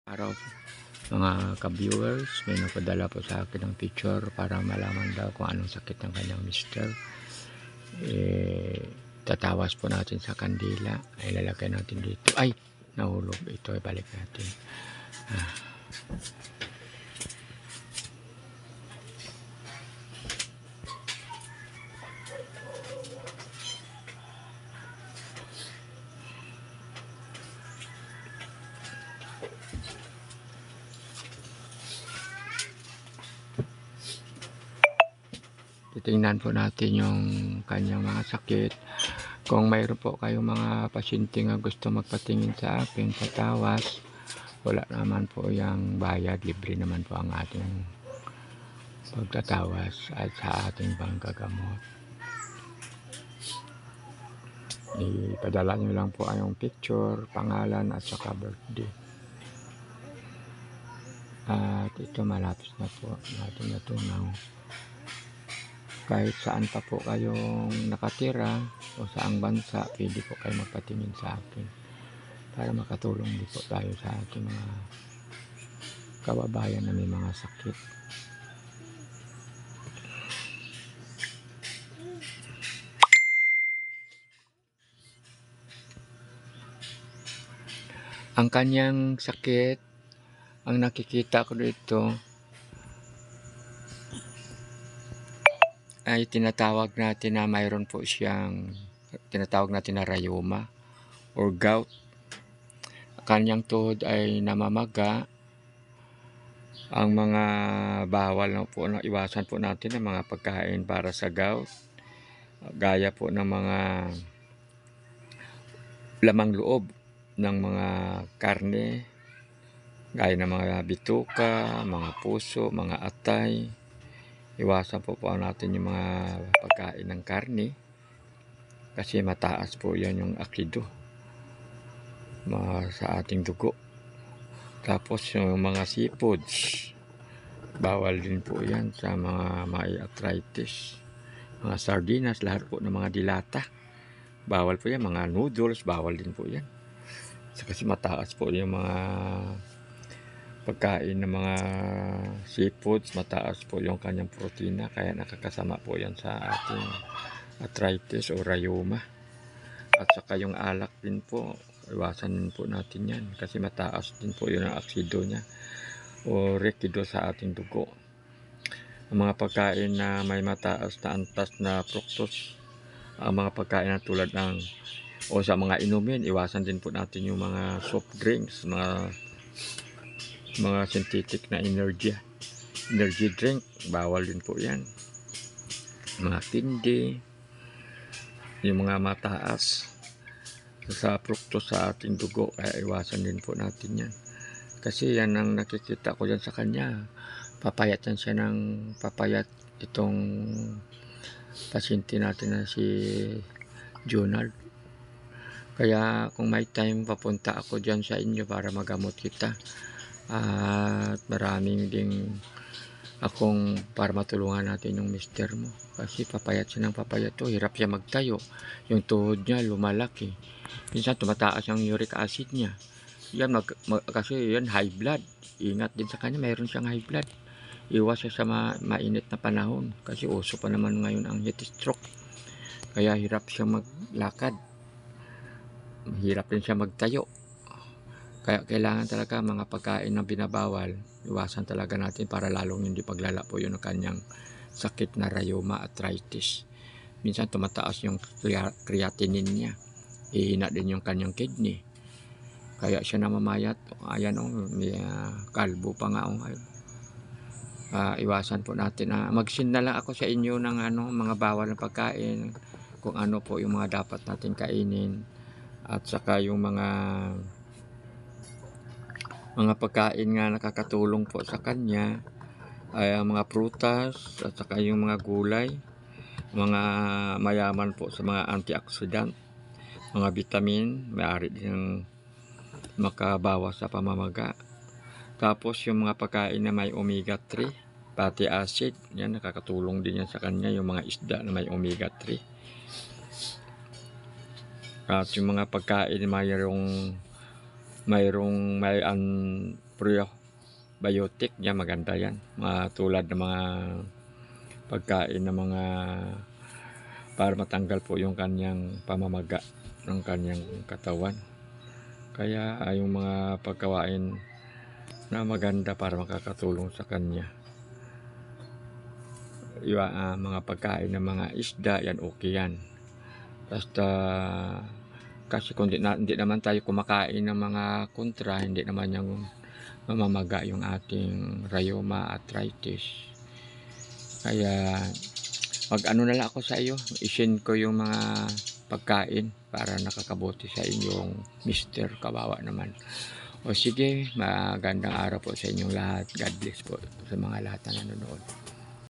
Araw mga ka-viewers, may nagpadala po sa akin ng picture para malaman daw kung anong sakit ng kanyang mister. Tatawas po natin sa kandila, ay lalagay natin dito. Ay, nahulog ito, ibalik natin. Titingnan po natin yung kanyang mga sakit. Kung mayroon po kayong mga pasyente nga gusto magpatingin sa akin sa tawas, wala naman po yung bayad, libre naman po ang ating pagtatawas at sa ating panggagamot. Ipadala nyo lang po ang picture, pangalan at saka birthday. At ito malapit na po natin natunaw. Kahit saan pa po kayong nakatira o saang bansa, pwede po kayo magpatingin sa akin para makatulong din po tayo sa ating mga kababayan na may mga sakit. Ang kanyang sakit, ang nakikita ko dito ay tinatawag natin na mayroon po siyang tinatawag natin na rayuma or gout. Kanyang tuhod ay namamaga. Ang mga bawal na po na iwasan po natin ang mga pagkain para sa gout, gaya po ng mga lamang loob ng mga karne, gaya ng mga bituka, mga puso, mga atay. Iwasan po natin yung mga pagkain ng karne kasi mataas po yan yung akido sa ating dugo. Tapos yung mga seafoods, bawal din po yan sa mga may arthritis. Mga sardinas, lahat po ng mga dilata, bawal po yan. Mga noodles, bawal din po yan kasi mataas po yung mga pagkain ng mga seafoods, mataas po yung kanyang protina, kaya nakakasama po yan sa ating arthritis o rayuma. At saka yung alak din po, iwasan po natin yan kasi mataas din po yun ang aksido niya o rekido sa ating dugo. Ang mga pagkain na may mataas na antas na fructose, ang mga pagkain na tulad ng o sa mga inumin, iwasan din po natin yung mga soft drinks, mga synthetic na energy drink, bawal din po yan. Mga tindi, yung mga mataas sa fructose sa ating dugo, kaya iwasan din po natin yan kasi yan ang nakikita ko dyan sa kanya. Papayat yan siya ng papayat, itong pasyente natin na si Jonald. Kaya kung may time, papunta ako dyan sa inyo para magamot kita. At maraming ding akong para matulungan natin yung mister mo kasi papayat siya ng papayat to, hirap siya magtayo, yung tuhod niya lumalaki, minsan tumataas ang uric acid niya yan kasi yan high blood. Ingat din sa kanya, mayroon siyang high blood. Iwas siya sa mainit na panahon kasi uso pa naman ngayon ang heat stroke, kaya hirap siya maglakad, hirap din siya magtayo. Kaya kailangan talaga mga pagkain na binabawal, iwasan talaga natin para lalong hindi paglala po yun ng kanyang sakit na rheuma arthritis. Minsan tumataas yung creatinine niya, ihina din yung kanyang kidney, kaya siya namamayat. Ayan may kalbo pa nga iwasan po natin. Magsinala ako sa inyo ng mga bawal na pagkain, kung ano po yung mga dapat natin kainin, at saka yung mga pagkain nga nakakatulong po sa kanya ay ang mga prutas at saka yung mga gulay, mga mayaman po sa mga antioxidant, mga vitamin, maaari din makabawas sa pamamaga. Tapos yung mga pagkain na may omega 3 fatty acid, yan nakakatulong din yan sa kanya, yung mga isda na may omega 3. At yung mga pagkain mayroong may probiotic niya, maganda yan. Tulad ng mga pagkain ng mga para matanggal po yung kanyang pamamaga ng kanyang katawan. Kaya yung mga pagkawain na maganda para makakatulong sa kanya. Yung mga pagkain ng mga isda, yan okay yan. Basta kasi kung hindi naman tayo kumakain ng mga kontra, hindi naman yung mamamaga yung ating rheuma arthritis. Kaya mag-ano na lang ako sa iyo, i-send ko yung mga pagkain para nakakabuti sa inyong mister, kawawa naman. O sige, magandang araw po sa inyong lahat. God bless po sa mga lahat na nanonood.